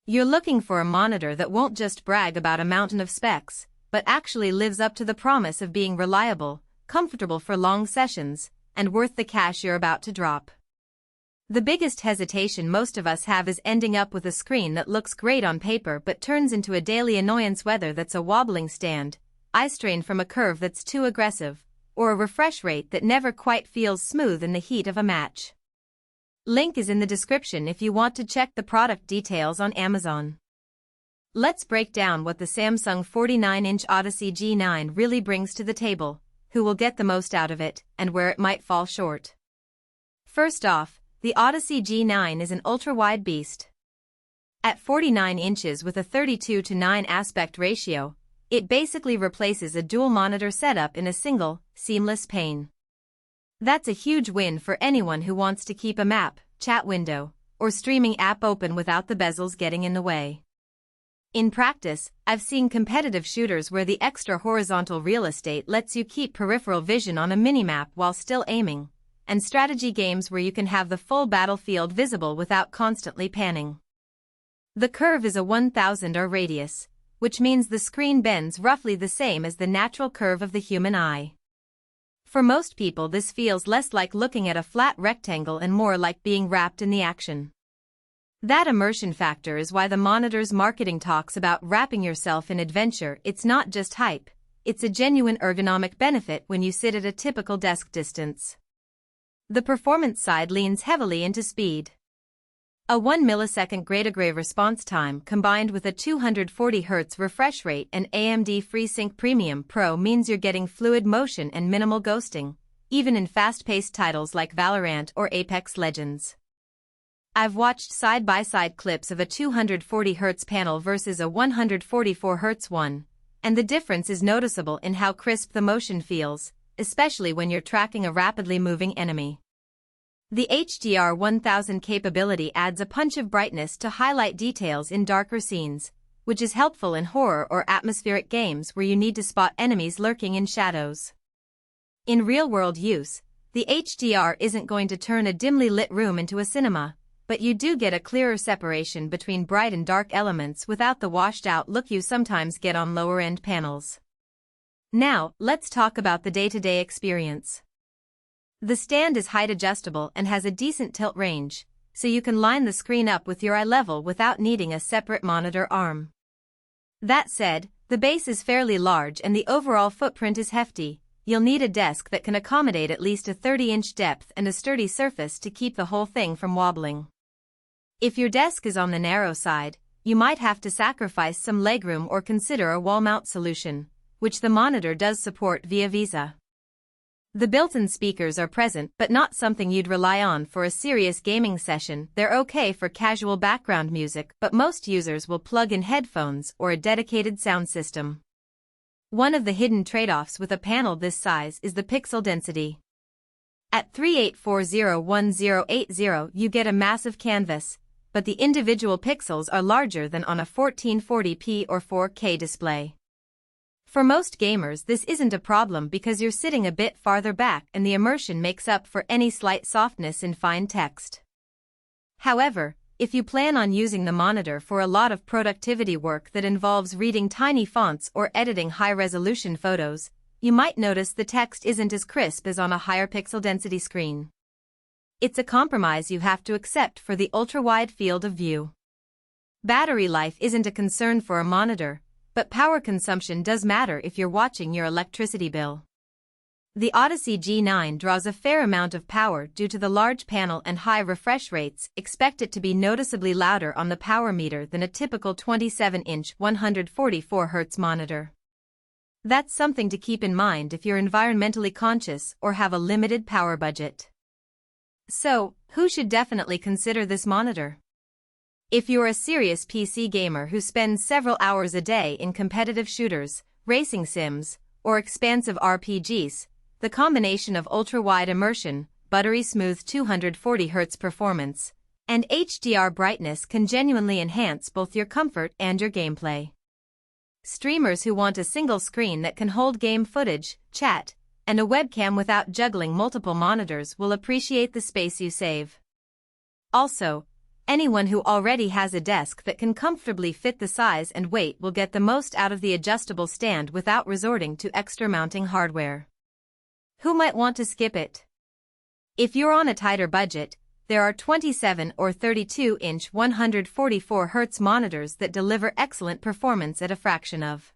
You're looking for a monitor that won't just brag about a mountain of specs, but actually lives up to the promise of being reliable, comfortable for long sessions, and worth the cash you're about to drop. The biggest hesitation most of us have is ending up with a screen that looks great on paper but turns into a daily annoyance, whether that's a wobbling stand, eye strain from a curve that's too aggressive, or a refresh rate that never quite feels smooth in the heat of a match. Link is in the description if you want to check the product details on Amazon. Let's break down what the Samsung 49-inch Odyssey G9 really brings to the table, who will get the most out of it, and where it might fall short. First off, the Odyssey G9 is an ultra-wide beast. At 49 inches with a 32:9 aspect ratio, it basically replaces a dual-monitor setup in a single, seamless pane. That's a huge win for anyone who wants to keep a map, chat window, or streaming app open without the bezels getting in the way. In practice, I've seen competitive shooters where the extra horizontal real estate lets you keep peripheral vision on a minimap while still aiming, and strategy games where you can have the full battlefield visible without constantly panning. The curve is a 1000R radius, which means the screen bends roughly the same as the natural curve of the human eye. For most people, this feels less like looking at a flat rectangle and more like being wrapped in the action. That immersion factor is why the monitor's marketing talks about wrapping yourself in adventure. It's not just hype, it's a genuine ergonomic benefit when you sit at a typical desk distance. The performance side leans heavily into speed. A 1 millisecond gray-to-gray response time combined with a 240 Hz refresh rate and AMD FreeSync Premium Pro means you're getting fluid motion and minimal ghosting, even in fast-paced titles like Valorant or Apex Legends. I've watched side-by-side clips of a 240 Hz panel versus a 144 Hz one, and the difference is noticeable in how crisp the motion feels, especially when you're tracking a rapidly moving enemy. The HDR 1000 capability adds a punch of brightness to highlight details in darker scenes, which is helpful in horror or atmospheric games where you need to spot enemies lurking in shadows. In real-world use, the HDR isn't going to turn a dimly lit room into a cinema, but you do get a clearer separation between bright and dark elements without the washed-out look you sometimes get on lower-end panels. Now, let's talk about the day-to-day experience. The stand is height adjustable and has a decent tilt range, so you can line the screen up with your eye level without needing a separate monitor arm. That said, the base is fairly large and the overall footprint is hefty. You'll need a desk that can accommodate at least a 30-inch depth and a sturdy surface to keep the whole thing from wobbling. If your desk is on the narrow side, you might have to sacrifice some legroom or consider a wall mount solution, which the monitor does support via VESA. The built-in speakers are present but not something you'd rely on for a serious gaming session. They're okay for casual background music, but most users will plug in headphones or a dedicated sound system. One of the hidden trade-offs with a panel this size is the pixel density. At 3840x1080 you get a massive canvas, but the individual pixels are larger than on a 1440p or 4K display. For most gamers this isn't a problem because you're sitting a bit farther back and the immersion makes up for any slight softness in fine text. However, if you plan on using the monitor for a lot of productivity work that involves reading tiny fonts or editing high-resolution photos, you might notice the text isn't as crisp as on a higher pixel density screen. It's a compromise you have to accept for the ultra-wide field of view. Battery life isn't a concern for a monitor, but power consumption does matter if you're watching your electricity bill. The Odyssey G9 draws a fair amount of power due to the large panel and high refresh rates. Expect it to be noticeably louder on the power meter than a typical 27-inch 144 Hz monitor. That's something to keep in mind if you're environmentally conscious or have a limited power budget. So, who should definitely consider this monitor? If you're a serious PC gamer who spends several hours a day in competitive shooters, racing sims, or expansive RPGs, the combination of ultra-wide immersion, buttery smooth 240 Hz performance, and HDR brightness can genuinely enhance both your comfort and your gameplay. Streamers who want a single screen that can hold game footage, chat, and a webcam without juggling multiple monitors will appreciate the space you save. Also, Anyone who already has a desk that can comfortably fit the size and weight will get the most out of the adjustable stand without resorting to extra mounting hardware. Who might want to skip it? If you're on a tighter budget, there are 27 or 32-inch 144Hz monitors that deliver excellent performance at a fraction of